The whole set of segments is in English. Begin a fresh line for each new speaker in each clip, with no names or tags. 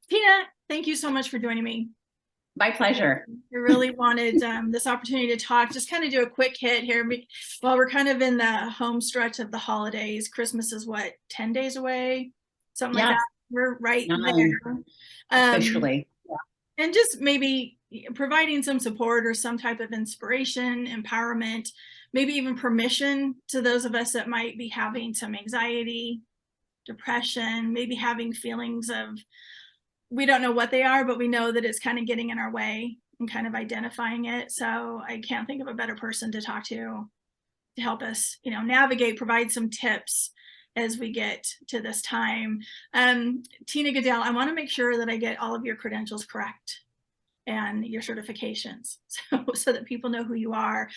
Tina, thank you so much for joining me.
My pleasure.
I really wanted this opportunity to talk, just kind of do a quick hit here. While we're kind of in the home stretch of the holidays, Christmas is what, 10 days away? Something like
Yes,
that. We're right
nine
there.
officially.
And just maybe providing some support or some type of inspiration, empowerment, maybe even permission to those of us that might be having some anxiety, depression, maybe having feelings of we don't know what they are, but we know that it's kind of getting in our way and kind of identifying it. So I can't think of a better person to talk to help us, navigate, provide some tips as we get to this time. Tina Goodell, I want to make sure that I get all of your credentials correct and your certifications so that people know who you are.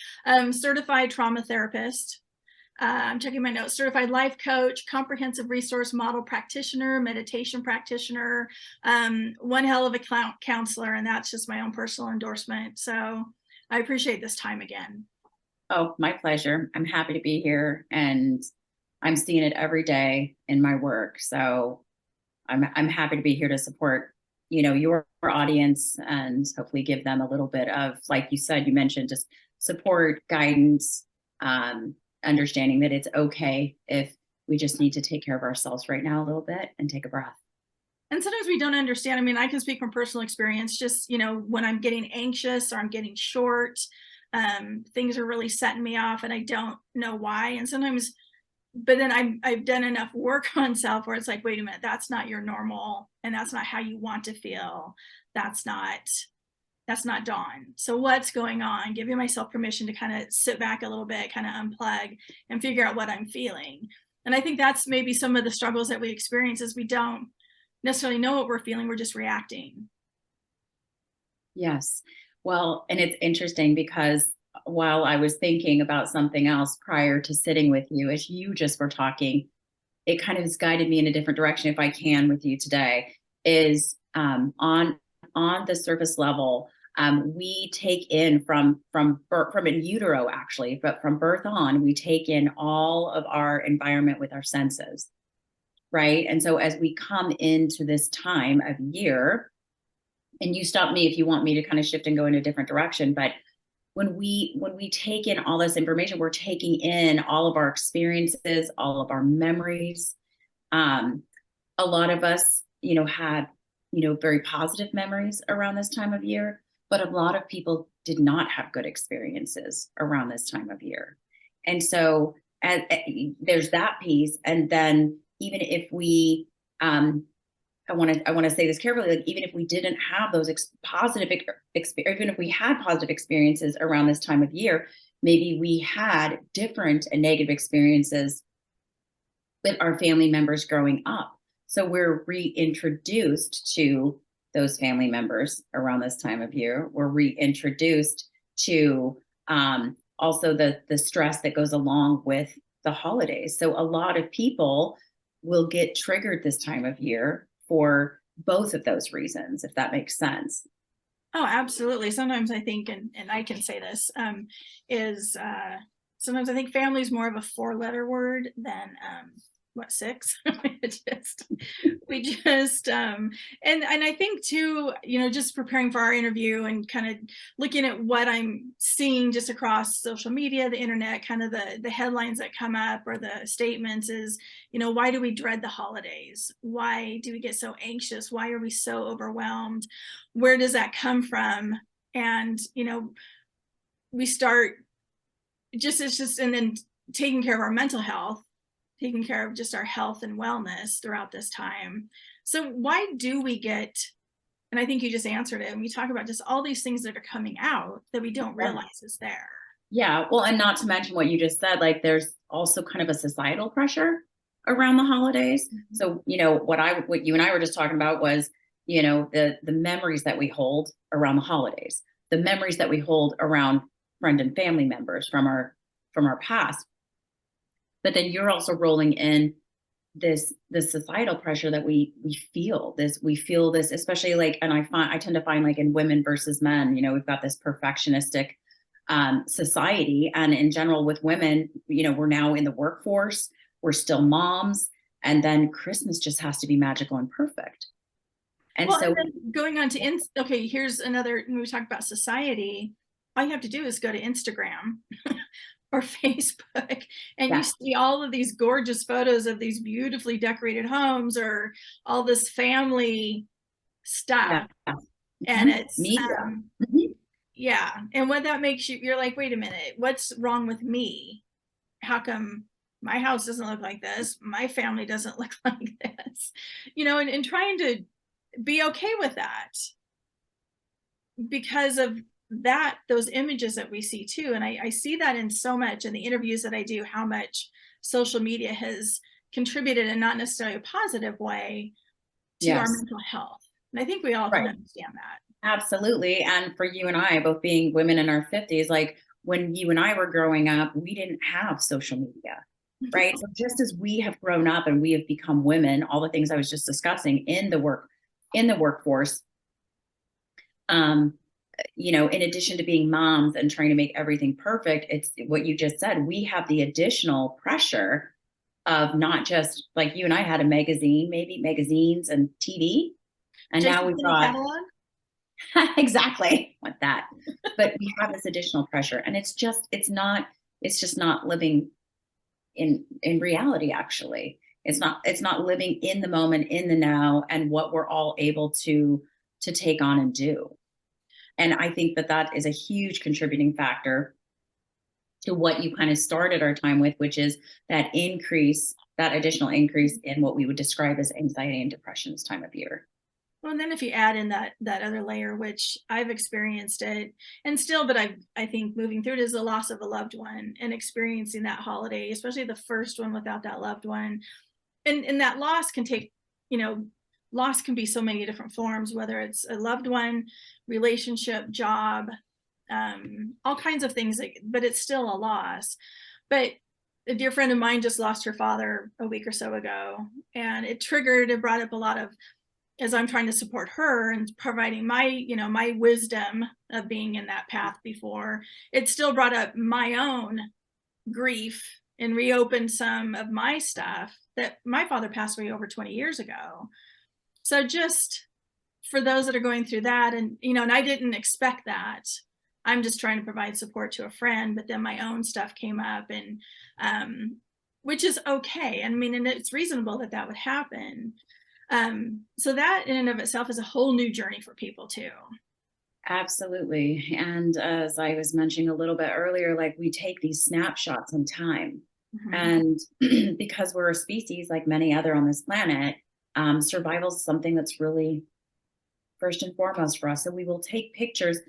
Certified trauma therapist. I'm checking my notes. Certified life coach, comprehensive resource model practitioner, meditation practitioner, one hell of a counselor, and that's just my own personal endorsement. So I appreciate this time again.
Oh, my pleasure. I'm happy to be here, and I'm seeing it every day in my work. So I'm happy to be here to support, your audience, and hopefully give them a little bit of, like you said, you mentioned, just support, guidance, understanding that it's okay if we just need to take care of ourselves right now a little bit and take a breath.
And sometimes we don't understand. I mean, I can speak from personal experience, just, when I'm getting anxious or I'm getting short, things are really setting me off and I don't know why. And sometimes, but then I've done enough work on self where it's like, wait a minute, that's not your normal. And that's not how you want to feel. That's not Dawn. So what's going on? Giving myself permission to kind of sit back a little bit, kind of unplug and figure out what I'm feeling. And I think that's maybe some of the struggles that we experience is we don't necessarily know what we're feeling. We're just reacting.
Yes. Well, and it's interesting because while I was thinking about something else prior to sitting with you, as you just were talking, it kind of has guided me in a different direction, if I can, with you today, is on the surface level, we take in from in utero, actually, but from birth on, we take in all of our environment with our senses, right? And so as we come into this time of year, and you stop me if you want me to kind of shift and go in a different direction, but when we take in all this information, we're taking in all of our experiences, all of our memories. A lot of us, had, very positive memories around this time of year, but a lot of people did not have good experiences around this time of year. And so there's that piece. And then even if we, I want to say this carefully, like even if we didn't have those positive even if we had positive experiences around this time of year, maybe we had different and negative experiences with our family members growing up. So we're reintroduced to those family members around this time of year. We're reintroduced to also the stress that goes along with the holidays. So a lot of people will get triggered this time of year for both of those reasons, if that makes sense.
Oh, absolutely. Sometimes I think, and I can say this, is sometimes I think family is more of a 4-letter word than 6. we just and I think too, just preparing for our interview and kind of looking at what I'm seeing just across social media, the internet, kind of the headlines that come up or the statements is, why do we dread the holidays? Why do we get so anxious? Why are we so overwhelmed? Where does that come from? And we start and then taking care of our mental health, taking care of just our health and wellness throughout this time. So why do we get, and I think you just answered it, and we talk about just all these things that are coming out that we don't realize is there.
Yeah. Well, and not to mention what you just said, like there's also kind of a societal pressure around the holidays. Mm-hmm. So, what you and I were just talking about was, the memories that we hold around the holidays, the memories that we hold around friend and family members from our past. But then you're also rolling in this societal pressure that we feel this, especially like, and I tend to find like in women versus men, we've got this perfectionistic society, and in general with women, we're now in the workforce, we're still moms, and then Christmas just has to be magical and perfect. And
Well,
so
and then going on to, okay, here's another, when we talk about society, all you have to do is go to Instagram or Facebook, and you
yeah,
see all of these gorgeous photos of these beautifully decorated homes or all this family
yeah.
stuff. And
Mhm.
it's,
Media. Mhm.
yeah. And what that makes you, you're like, wait a minute, what's wrong with me? How come my house doesn't look like this? My family doesn't look like this, and trying to be okay with that because of that, those images that we see too. And I see that in so much in the interviews that I do, how much social media has contributed in not necessarily a positive way to our
Yes.
mental health. And I think we all can
Right.
understand that.
Absolutely. And for you and I, both being women in our 50s, like when you and I were growing up, we didn't have social media, right? So just as we have grown up and we have become women, all the things I was just discussing in the workforce, um, in addition to being moms and trying to make everything perfect, it's what you just said. We have the additional pressure of not just like you and I had a magazine, maybe magazines and TV. And now
Jason
we've
Penny
got
catalog.
exactly with that. But we have this additional pressure. And it's just not living in reality, actually. It's not living in the moment, in the now, and what we're all able to take on and do. And I think that that is a huge contributing factor to what you kind of started our time with, which is that additional increase in what we would describe as anxiety and depression this time of year.
Well, and then if you add in that other layer, which I've experienced it, and still, but I think moving through it is the loss of a loved one and experiencing that holiday, especially the first one without that loved one, and that loss can take, loss can be so many different forms, whether it's a loved one, relationship, job, all kinds of things, but it's still a loss. But a dear friend of mine just lost her father a week or so ago, and it brought up a lot of, as I'm trying to support her and providing my wisdom of being in that path before, it still brought up my own grief and reopened some of my stuff that my father passed away over 20 years ago. So just for those that are going through that, and I didn't expect that. I'm just trying to provide support to a friend, but then my own stuff came up, and which is okay. I mean, and it's reasonable that that would happen. So that in and of itself is a whole new journey for people too.
Absolutely. And as I was mentioning a little bit earlier, like we take these snapshots in time.
Mhm.
And because we're a species like many other on this planet, survival is something that's really first and foremost for us. So we will take pictures,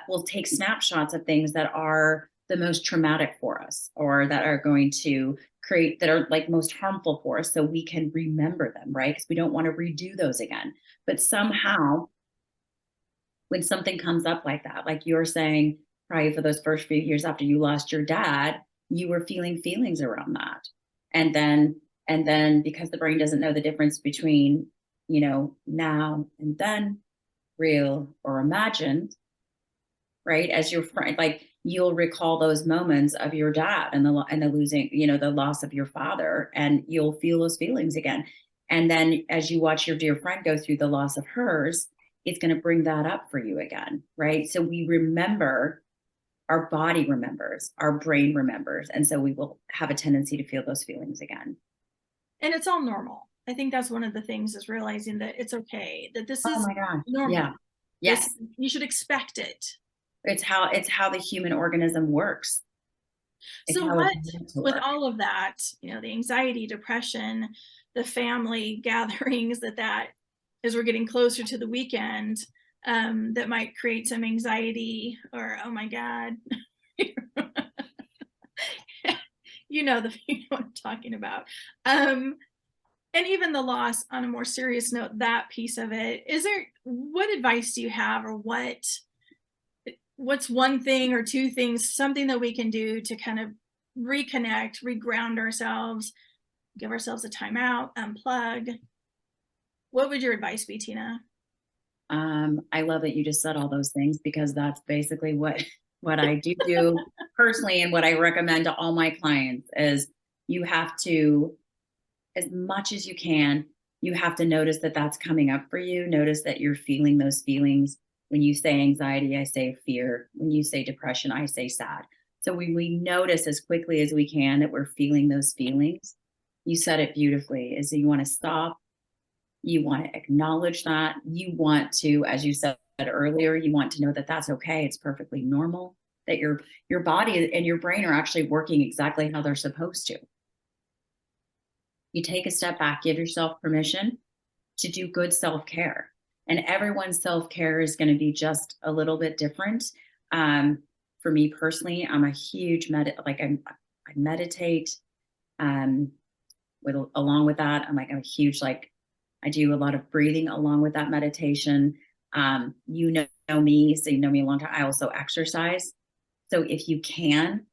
we'll take snapshots of things that are the most traumatic for us or that are going to that are like most harmful for us so we can remember them, right? Because we don't want to redo those again. But somehow, when something comes up like that, like you're saying, probably for those first few years after you lost your dad, you were feeling feelings around that. And then because the brain doesn't know the difference between, now and then, real or imagined, right? As your friend, like you'll recall those moments of your dad and the losing, the loss of your father, and you'll feel those feelings again. And then as you watch your dear friend go through the loss of hers, it's going to bring that up for you again, right? So we remember, our body remembers, our brain remembers, and so we will have a tendency to feel those feelings again.
And it's all normal. I think that's one of the things, is realizing that it's okay, that this
Oh
is
my gosh.
normal.
Yeah.
This,
Yes.
you should expect it.
It's how the human organism works. It's
So
how it's
what,
meant to
with
work.
all of that, the anxiety, depression, the family gatherings, that as we're getting closer to the weekend, that might create some anxiety, or, oh my God, what I'm talking about. And even the loss, on a more serious note, that piece of it, what advice do you have, or what's one thing or two things, something that we can do to kind of reconnect, reground ourselves, give ourselves a timeout, unplug? What would your advice be, Tina?
I love that you just said all those things because that's basically what I do personally, and what I recommend to all my clients is you have to, as much as you can, You have to notice that that's coming up for you. Notice that you're feeling those feelings. When you say anxiety, I say fear. When you say depression, I say sad. So we notice as quickly as we can that we're feeling those feelings. You said it beautifully, is that you want to stop. You want to acknowledge that. You want to, as you said earlier, you want to know that that's okay. It's perfectly normal, that your body and your brain are actually working exactly how they're supposed to. You take a step back, give yourself permission to do good self-care. And everyone's self-care is going to be just a little bit different. For me personally, I'm a huge I meditate. Along with that, I'm a huge, I do a lot of breathing along with that meditation. You know me, so you know me a long time. I also exercise. So if you can,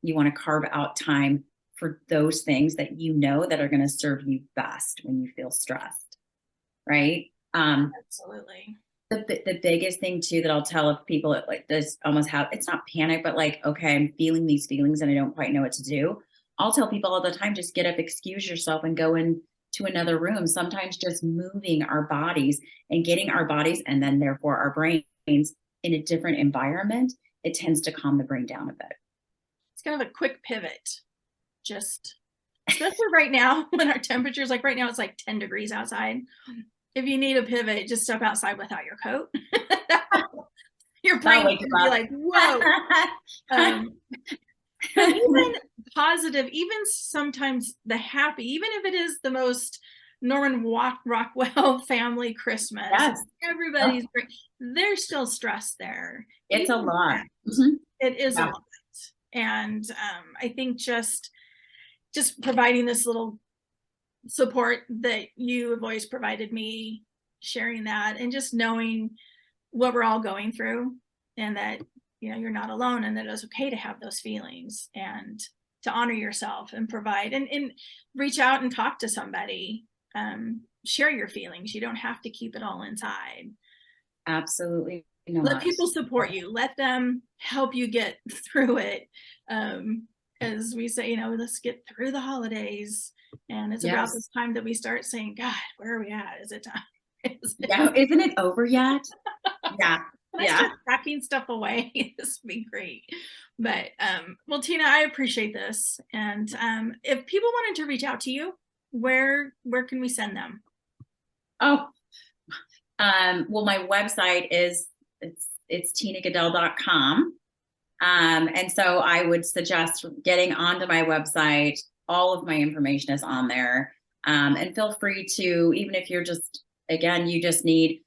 you want to carve out time for those things that you know that are going to serve you best when you feel stressed, right?
Absolutely.
The biggest thing too that I'll tell people like this almost have, it's not panic, but like, okay, I'm feeling these feelings and I don't quite know what to do. I'll tell people all the time, just get up, excuse yourself, and go into another room. Sometimes just moving our bodies and getting our bodies, and then therefore our brains, in a different environment, it tends to calm the brain down a bit.
It's kind of a quick pivot, just especially right now when our temperatures, like right now, it's like 10 degrees outside. If you need a pivot, just step outside without your coat. Your brain can be like, whoa. But even positive, even sometimes the happy, even if it is the most Norman Rockwell family Christmas,
Yes.
everybody's great, there's still stress there.
It's
Even
a lot.
It is a lot. And I think just providing this little support that you have always provided me, sharing that, and just knowing what we're all going through, and that you're not alone, and that it's okay to have those feelings, and to honor yourself and provide and reach out and talk to somebody. Share your feelings. You don't have to keep it all inside.
Absolutely not.
Let people support you. Let them help you get through it. As we say, let's get through the holidays. And it's about this time that we start saying, God, where are we at? Is it time?
Isn't it over yet? Yeah.
When I start packing stuff away, this would be great. But well, Tina, I appreciate this. And if people wanted to reach out to you, where can we send them?
Well, my website is it's tinagoodell.com. And so I would suggest getting onto my website. All of my information is on there. And feel free to, even if you're you just need,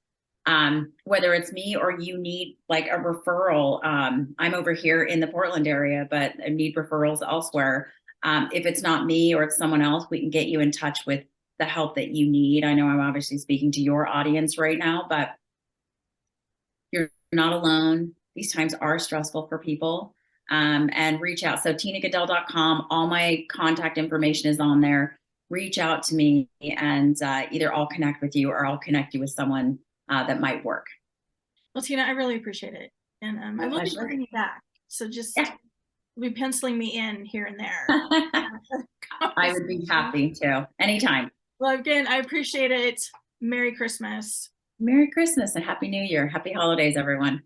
whether it's me or you need like a referral. I'm over here in the Portland area, but I need referrals elsewhere. If it's not me or it's someone else, we can get you in touch with the help that you need. I know I'm obviously speaking to your audience right now, but you're not alone. These times are stressful for people, and reach out. So tinagoodell.com, all my contact information is on there. Reach out to me, and either I'll connect with you or I'll connect you with someone that might work.
Well, Tina, I really appreciate it. And I will be bringing you back. So just be penciling me in here and there.
I would be happy to. Anytime.
Well, again, I appreciate it. Merry Christmas.
Merry Christmas and Happy New Year. Happy holidays, everyone.